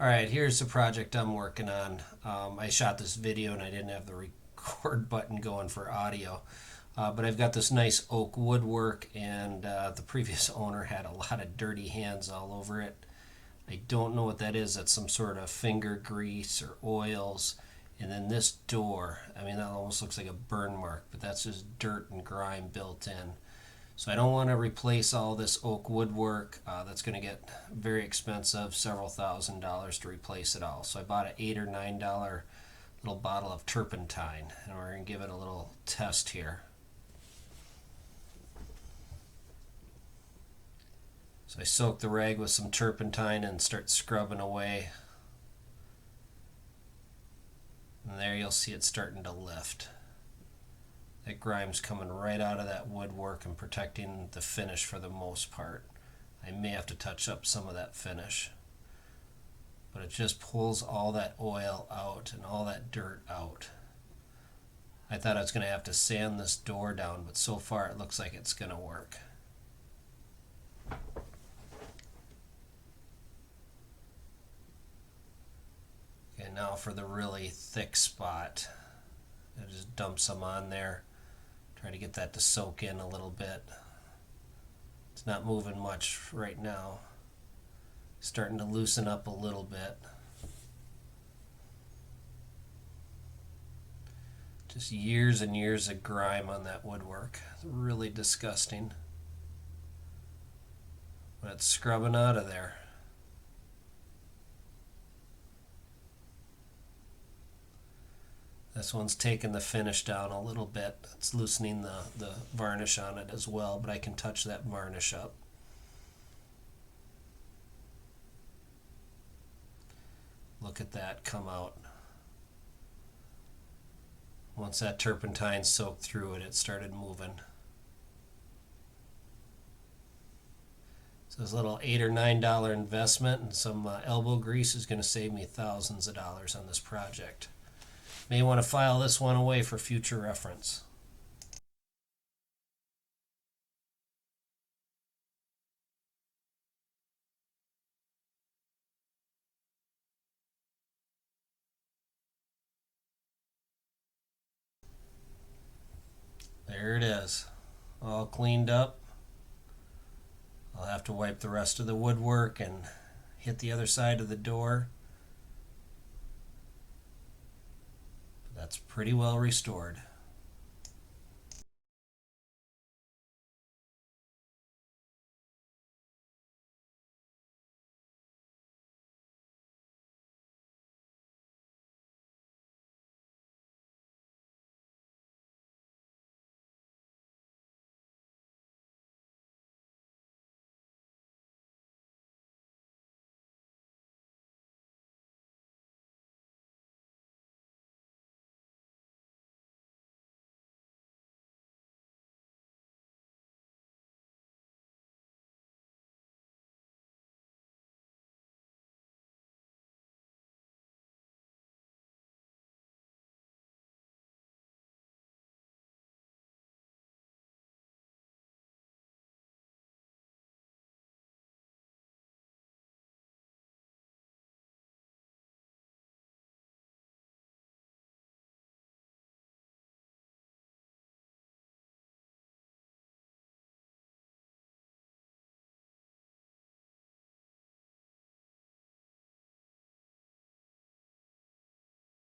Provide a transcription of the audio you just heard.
Alright, here's the project I'm working on. I shot this video and I didn't have the record button going for audio. But I've got this nice oak woodwork, and the previous owner had a lot of dirty hands all over it. I don't know what that is. That's some sort of finger grease or oils. And then this door, I mean, that almost looks like a burn mark, but that's just dirt and grime built in. So I don't want to replace all this oak woodwork. That's going to get very expensive, several $1,000s to replace it all. So I bought an $8 or $9 little bottle of turpentine, and we're going to give it a little test here. So I soak the rag with some turpentine and start scrubbing away. And there you'll see it starting to lift. That grime's coming right out of that woodwork and protecting the finish for the most part. I may have to touch up some of that finish. But it just pulls all that oil out and all that dirt out. I thought I was going to have to sand this door down, but so far it looks like it's going to work. Okay, now for the really thick spot. I just dump some on there. Try to get that to soak in a little bit. It's not moving much right now. Starting to loosen up a little bit. Just years and years of grime on that woodwork. It's really disgusting. But it's scrubbing out of there. This one's taking the finish down a little bit. It's loosening the varnish on it as well, but I can touch that varnish up. Look at that come out. Once that turpentine soaked through it, it started moving. So this little $8 or $9 investment and some elbow grease is going to save me thousands of dollars on this project. May want to file this one away for future reference. There it is, all cleaned up. I'll have to wipe the rest of the woodwork and hit the other side of the door. That's pretty well restored.